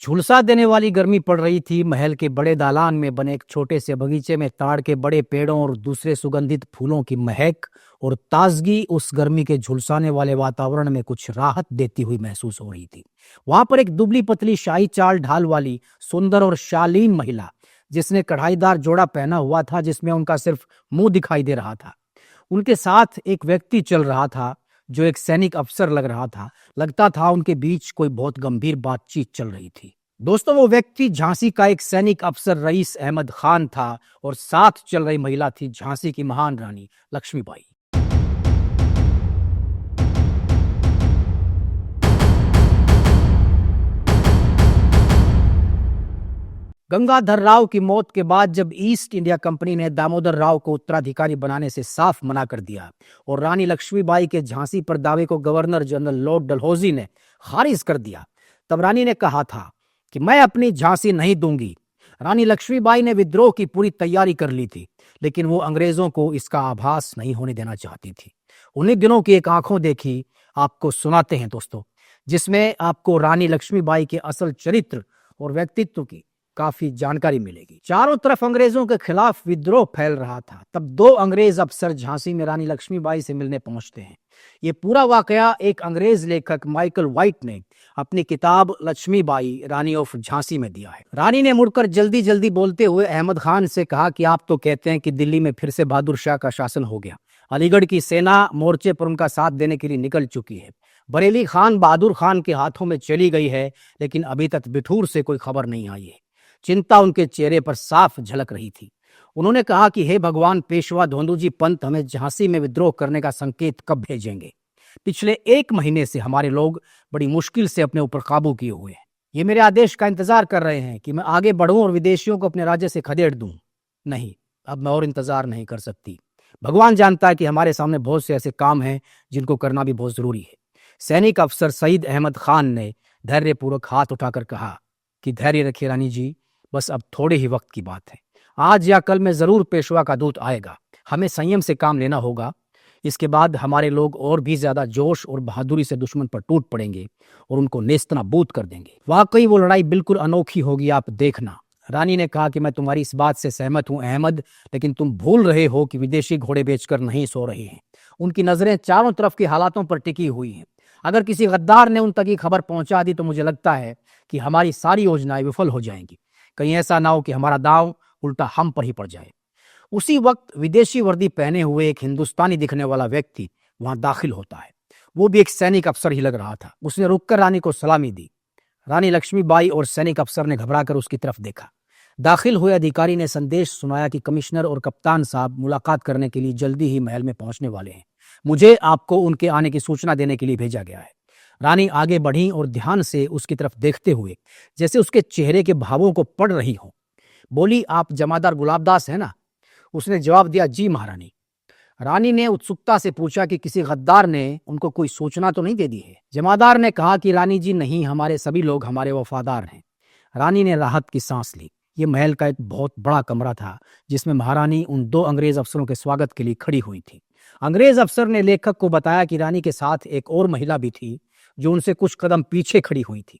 झुलसा देने वाली गर्मी पड़ रही थी। महल के बड़े दालान में बने एक छोटे से बगीचे में ताड़ के बड़े पेड़ों और दूसरे सुगंधित फूलों की महक और ताजगी उस गर्मी के झुलसाने वाले वातावरण में कुछ राहत देती हुई महसूस हो रही थी। वहां पर एक दुबली पतली शाही चाल ढाल वाली सुंदर और शालीन महिला, जिसने कढ़ाईदार जोड़ा पहना हुआ था जिसमें उनका सिर्फ मुंह दिखाई दे रहा था। उनके साथ एक व्यक्ति चल रहा था जो एक सैनिक अफसर लग रहा था। लगता था उनके बीच कोई बहुत गंभीर बातचीत चल रही थी। दोस्तों, वो व्यक्ति झांसी का एक सैनिक अफसर रईस अहमद खान था और साथ चल रही महिला थी झांसी की महान रानी लक्ष्मीबाई। गंगाधर राव की मौत के बाद जब ईस्ट इंडिया कंपनी ने दामोदर राव को उत्तराधिकारी बनाने से साफ मना कर दिया और रानी लक्ष्मीबाई के झांसी पर दावे को गवर्नर जनरल लॉर्ड डलहौजी ने खारिज कर दिया, तब रानी ने कहा था कि मैं अपनी झांसी नहीं दूंगी। रानी लक्ष्मीबाई ने विद्रोह की पूरी तैयारी कर ली थी, लेकिन वो अंग्रेजों को इसका आभास नहीं होने देना चाहती थी। उन्हीं दिनों की एक आंखों देखी आपको सुनाते हैं दोस्तों, जिसमें आपको रानी लक्ष्मीबाई के असल चरित्र और व्यक्तित्व की काफी जानकारी मिलेगी। चारों तरफ अंग्रेजों के खिलाफ विद्रोह फैल रहा था। तब दो अंग्रेज अफसर झांसी में रानी लक्ष्मीबाई से मिलने पहुंचते हैं। ये पूरा वाकया एक अंग्रेज लेखक माइकल वाइट ने अपनी किताब लक्ष्मीबाई रानी ऑफ झांसी में दिया है। रानी ने मुड़कर जल्दी जल्दी बोलते हुए अहमद खान से कहा कि आप तो कहते हैं कि दिल्ली में फिर से बहादुर शाह का शासन हो गया। अलीगढ़ की सेना मोर्चे पर उनका साथ देने के लिए निकल चुकी है। बरेली खान बहादुर खान के हाथों में चली गई है, लेकिन अभी तक बिठूर से कोई खबर नहीं आई है। चिंता उनके चेहरे पर साफ झलक रही थी। उन्होंने कहा कि हे भगवान, पेशवा धोंदूजी पंत हमें झांसी में विद्रोह करने का संकेत कब भेजेंगे? पिछले 1 महीने से हमारे लोग बड़ी मुश्किल से अपने ऊपर काबू किए हुए हैं। ये मेरे आदेश का इंतजार कर रहे हैं कि मैं आगे बढ़ूं और विदेशियों को अपने राज्य से खदेड़ दूं। नहीं, अब मैं और इंतजार नहीं कर सकती। भगवान जानता है कि हमारे सामने बहुत से ऐसे काम हैं जिनको करना भी बहुत जरूरी है। सैनिक अफसर सईद अहमद खान ने धैर्यपूर्वक हाथ उठाकर कहा कि धैर्य रखिए रानी जी, बस अब थोड़े ही वक्त की बात है। आज या कल में जरूर पेशवा का दूत आएगा। हमें संयम से काम लेना होगा। इसके बाद हमारे लोग और भी ज्यादा जोश और बहादुरी से दुश्मन पर टूट पड़ेंगे और उनको नेस्तनाबूद कर देंगे। वाकई वो लड़ाई बिल्कुल अनोखी होगी, आप देखना। रानी ने कहा कि मैं तुम्हारी इस बात से सहमत हूं अहमद, लेकिन तुम भूल रहे हो कि विदेशी घोड़े बेचकर नहीं सो रहे हैं। उनकी नजरें चारों तरफ के हालातों पर टिकी हुई हैं। अगर किसी गद्दार ने उन तक ये खबर पहुंचा दी तो मुझे लगता है कि हमारी सारी योजनाएं विफल हो जाएंगी। कहीं ऐसा ना हो कि हमारा दांव उल्टा हम पर ही पड़ जाए। उसी वक्त विदेशी वर्दी पहने हुए एक हिंदुस्तानी दिखने वाला व्यक्ति वहां दाखिल होता है। वो भी एक सैनिक अफसर ही लग रहा था। उसने रुककर रानी को सलामी दी। रानी लक्ष्मीबाई और सैनिक अफसर ने घबराकर उसकी तरफ देखा। दाखिल हुए अधिकारी ने संदेश सुनाया कि कमिश्नर और कप्तान साहब मुलाकात करने के लिए जल्दी ही महल में पहुंचने वाले हैं। मुझे आपको उनके आने की सूचना देने के लिए भेजा गया है। रानी आगे बढ़ी और ध्यान से उसकी तरफ देखते हुए, जैसे उसके चेहरे के भावों को पढ़ रही हो, बोली, आप जमादार गुलाबदास है ना? उसने जवाब दिया, जी महारानी। रानी ने उत्सुकता से पूछा कि किसी गद्दार ने उनको कोई सूचना तो नहीं दे दी है? जमादार ने कहा कि रानी जी नहीं, हमारे सभी लोग हमारे वफादार हैं। रानी ने राहत की सांस ली। ये महल का एक बहुत बड़ा कमरा था जिसमें महारानी उन 2 अंग्रेज अफसरों के स्वागत के लिए खड़ी हुई थी। अंग्रेज अफसर ने लेखक को बताया कि रानी के साथ एक और महिला भी थी जो उनसे कुछ कदम पीछे खड़ी हुई थी।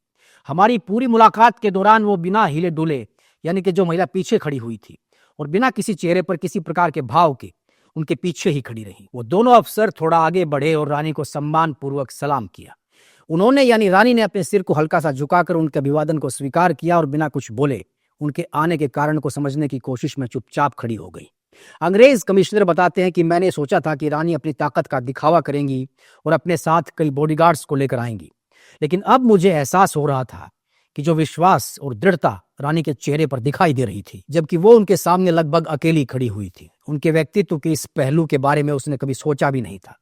हमारी पूरी मुलाकात के दौरान वो बिना हिले डुले, यानी कि जो महिला पीछे खड़ी हुई थी, और बिना किसी चेहरे पर किसी प्रकार के भाव के उनके पीछे ही खड़ी रही। वो दोनों अफसर थोड़ा आगे बढ़े और रानी को सम्मान पूर्वक सलाम किया। उन्होंने, यानी रानी ने, अपने सिर को हल्का सा झुकाकर उनके अभिवादन को स्वीकार किया और बिना कुछ बोले उनके आने के कारण को समझने की कोशिश में चुपचाप खड़ी हो गई। अंग्रेज कमिश्नर बताते हैं कि मैंने सोचा था कि रानी अपनी ताकत का दिखावा करेंगी और अपने साथ कई बॉडीगार्ड्स को लेकर आएंगी, लेकिन अब मुझे एहसास हो रहा था कि जो विश्वास और दृढ़ता रानी के चेहरे पर दिखाई दे रही थी, जबकि वो उनके सामने लगभग अकेली खड़ी हुई थी, उनके व्यक्तित्व के इस पहलू के बारे में उसने कभी सोचा भी नहीं था।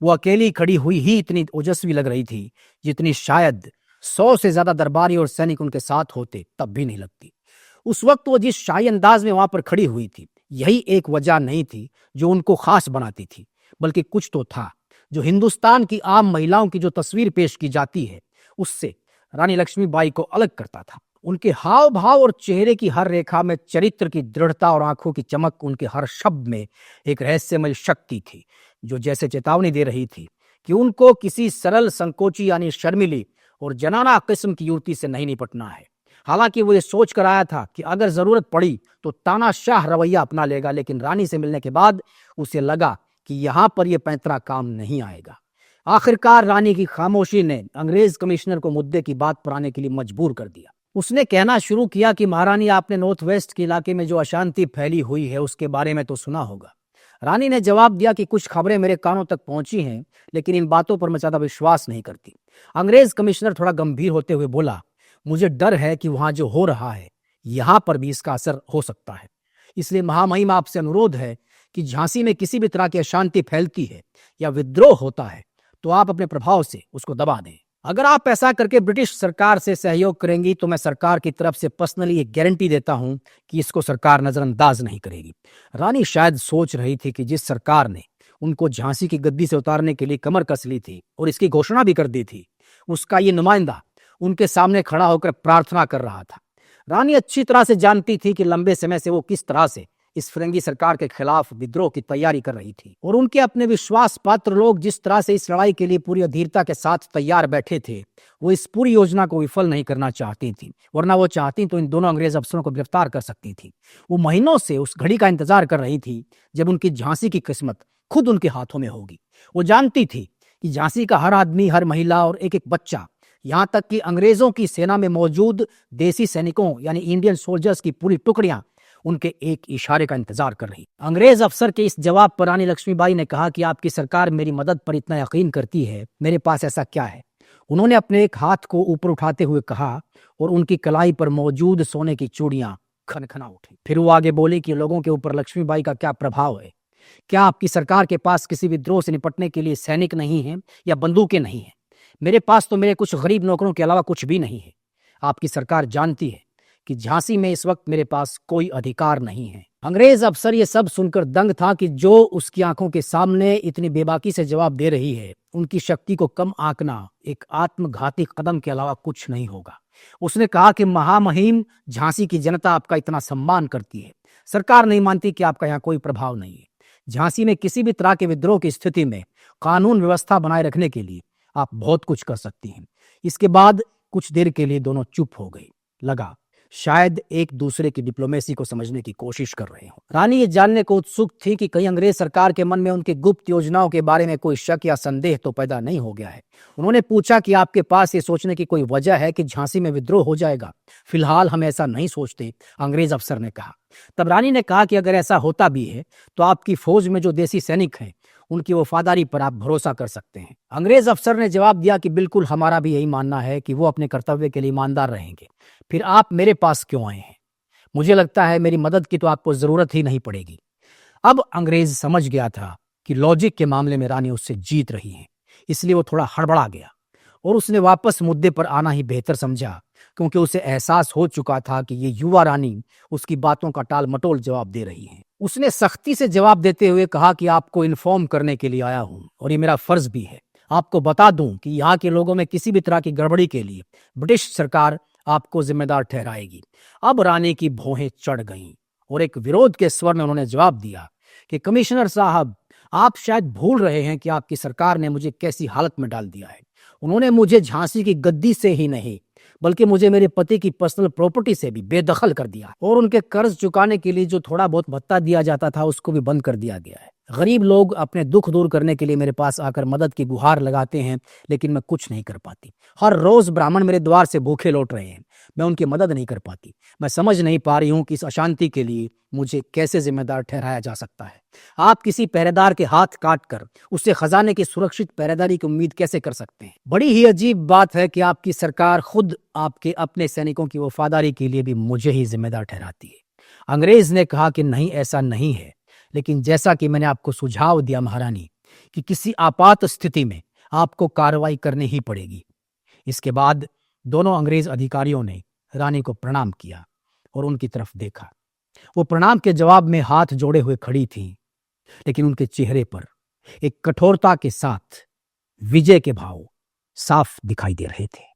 वो अकेली खड़ी हुई ही इतनी ओजस्वी लग रही थी जितनी शायद 100 से ज्यादा दरबारी और सैनिक उनके साथ होते तब भी नहीं लगती। उस वक्त वो जिस शाही अंदाज में वहां पर खड़ी हुई थी, यही एक वजह नहीं थी जो उनको खास बनाती थी, बल्कि कुछ तो था जो हिंदुस्तान की आम महिलाओं की जो तस्वीर पेश की जाती है उससे रानी लक्ष्मीबाई को अलग करता था। उनके हाव भाव और चेहरे की हर रेखा में चरित्र की दृढ़ता और आंखों की चमक, उनके हर शब्द में एक रहस्यमय शक्ति थी जो जैसे चेतावनी दे रही थी कि उनको किसी सरल संकोची यानी शर्मिली और जनाना किस्म की युवती से नहीं निपटना है। हालांकि वो ये सोच कर आया था कि अगर जरूरत पड़ी तो तानाशाह रवैया अपना लेगा, लेकिन रानी से मिलने के बाद उसे लगा कि यहां पर यह पैंतरा काम नहीं आएगा। आखिरकार रानी की खामोशी ने अंग्रेज कमिश्नर को मुद्दे की बात पर आने के लिए मजबूर कर दिया। उसने कहना शुरू किया कि महारानी, आपने नॉर्थ वेस्ट के इलाके में जो अशांति फैली हुई है उसके बारे में तो सुना होगा। रानी ने जवाब दिया कि कुछ खबरें मेरे कानों तक पहुंची हैं, लेकिन इन बातों पर मैं ज्यादा विश्वास नहीं करती। अंग्रेज कमिश्नर थोड़ा गंभीर होते हुए बोला, मुझे डर है कि वहां जो हो रहा है यहां पर भी इसका असर हो सकता है। इसलिए महामहिम आपसे अनुरोध है कि झांसी में किसी भी तरह की अशांति फैलती है या विद्रोह होता है तो आप अपने प्रभाव से उसको दबा दें। अगर आप ऐसा करके ब्रिटिश सरकार से सहयोग करेंगी तो मैं सरकार की तरफ से पर्सनली एक गारंटी देता हूं कि इसको सरकार नजरअंदाज नहीं करेगी। रानी शायद सोच रही थी कि जिस सरकार ने उनको झांसी की गद्दी से उतारने के लिए कमर कस ली थी और इसकी घोषणा भी कर दी थी, उसका ये नुमाइंदा उनके सामने खड़ा होकर प्रार्थना कर रहा था। रानी अच्छी तरह से जानती थी कि लंबे समय से वो किस तरह से इस फिरंगी सरकार के खिलाफ विद्रोह की तैयारी कर रही थी और उनके अपने विश्वास पात्र लोग जिस तरह से इस लड़ाई के लिए पूरी अधीरता के साथ तैयार बैठे थे, वो इस पूरी योजना को विफल नहीं करना चाहती थी, वरना वो चाहती तो इन दोनों अंग्रेज अफसरों को गिरफ्तार कर सकती थी। वो महीनों से उस घड़ी का इंतजार कर रही थी जब उनकी झांसी की किस्मत खुद उनके हाथों में होगी। वो जानती थी कि झांसी का हर आदमी, हर महिला और एक एक बच्चा, यहां तक कि अंग्रेजों की सेना में मौजूद देसी सैनिकों यानी इंडियन सोल्जर्स की पूरी टुकड़ियां उनके एक इशारे का इंतजार कर रही। अंग्रेज अफसर के इस जवाब पर रानी लक्ष्मीबाई ने कहा कि आपकी सरकार मेरी मदद पर इतना यकीन करती है, मेरे पास ऐसा क्या है। उन्होंने अपने एक हाथ को ऊपर उठाते हुए कहा और उनकी कलाई पर मौजूद सोने की चूड़ियां खनखना उठी। फिर वो आगे बोली कि लोगों के ऊपर लक्ष्मीबाई का क्या प्रभाव है। क्या आपकी सरकार के पास किसी विद्रोह से निपटने के लिए सैनिक नहीं है या बंदूकें नहीं है? मेरे पास तो मेरे कुछ गरीब नौकरों के अलावा कुछ भी नहीं है। आपकी सरकार जानती है कि झांसी में इस वक्त मेरे पास कोई अधिकार नहीं है। अंग्रेज अफसर ये सब सुनकर दंग था कि जो उसकी आंखों के सामने इतनी बेबाकी से जवाब दे रही है, उनकी शक्ति को कम आंकना एक आत्मघाती कदम के अलावा कुछ नहीं होगा। उसने कहा कि महामहिम, झांसी की जनता आपका इतना सम्मान करती है, सरकार नहीं मानती कि आपका यहाँ कोई प्रभाव नहीं है। झांसी में किसी भी तरह के विद्रोह की स्थिति में कानून व्यवस्था बनाए रखने के लिए आप बहुत कुछ कर सकती हैं। इसके बाद कुछ देर के लिए दोनों चुप हो गई। लगा शायद एक दूसरे की डिप्लोमेसी को समझने की कोशिश कर रहे हो। रानी ये जानने को उत्सुक थी कि कहीं अंग्रेज सरकार के मन में उनकी गुप्त योजनाओं के बारे में कोई शक या संदेह तो पैदा नहीं हो गया है। उन्होंने पूछा कि आपके पास ये सोचने की कोई वजह है कि झांसी में विद्रोह हो जाएगा? फिलहाल हम ऐसा नहीं सोचते, अंग्रेज अफसर ने कहा। तब रानी ने कहा कि अगर ऐसा होता भी है तो आपकी फौज में जो देसी सैनिक हैं उनकी वफादारी पर आप भरोसा कर सकते हैं। अंग्रेज अफसर ने जवाब दिया कि बिल्कुल, हमारा भी यही मानना है कि वो अपने कर्तव्य के लिए ईमानदार रहेंगे। फिर आप मेरे पास क्यों आए हैं? मुझे लगता है मेरी मदद की तो आपको जरूरत ही नहीं पड़ेगी। अब अंग्रेज समझ गया था कि लॉजिक के मामले में रानी उससे जीत रही है, इसलिए वो थोड़ा हड़बड़ा गया और उसने वापस मुद्दे पर आना ही बेहतर समझा, क्योंकि उसे एहसास हो चुका था कि ये युवा रानी उसकी बातों का टाल मटोल जवाब दे रही है। उसने सख्ती से जवाब देते हुए कहा कि आपको इन्फॉर्म करने के लिए आया हूं और ये मेरा फर्ज भी है। आपको बता दूं कि यहाँ के लोगों में किसी भी तरह की गड़बड़ी के लिए ब्रिटिश सरकार आपको जिम्मेदार ठहराएगी। अब रानी की भौहें चढ़ गईं और एक विरोध के स्वर में उन्होंने जवाब दिया कि कमिश्नर साहब, आप शायद भूल रहे हैं कि आपकी सरकार ने मुझे कैसी हालत में डाल दिया है। उन्होंने मुझे झांसी की गद्दी से ही नहीं बल्कि मुझे मेरे पति की पर्सनल प्रॉपर्टी से भी बेदखल कर दिया और उनके कर्ज चुकाने के लिए जो थोड़ा बहुत भत्ता दिया जाता था उसको भी बंद कर दिया गया है। गरीब लोग अपने दुख दूर करने के लिए मेरे पास आकर मदद की गुहार लगाते हैं, लेकिन मैं कुछ नहीं कर पाती। हर रोज ब्राह्मण मेरे द्वार से भूखे लौट रहे हैं, मैं उनकी मदद नहीं कर पाती। मैं समझ नहीं पा रही हूं कि इस अशांति के लिए मुझे कैसे जिम्मेदार ठहराया जा सकता है। आप किसी पहरेदार के हाथ काट कर उससे खजाने की सुरक्षित पहरेदारी की उम्मीद कैसे कर सकते हैं? बड़ी ही अजीब बात है कि आपकी सरकार खुद आपके अपने सैनिकों की वफादारी के लिए भी मुझे ही जिम्मेदार ठहराती है। अंग्रेज ने कहा कि नहीं, ऐसा नहीं है, लेकिन जैसा कि मैंने आपको सुझाव दिया महारानी कि किसी आपात स्थिति में आपको कार्रवाई करनी ही पड़ेगी। इसके बाद दोनों अंग्रेज अधिकारियों ने रानी को प्रणाम किया और उनकी तरफ देखा। वो प्रणाम के जवाब में हाथ जोड़े हुए खड़ी थीं, लेकिन उनके चेहरे पर एक कठोरता के साथ विजय के भाव साफ दिखाई दे रहे थे।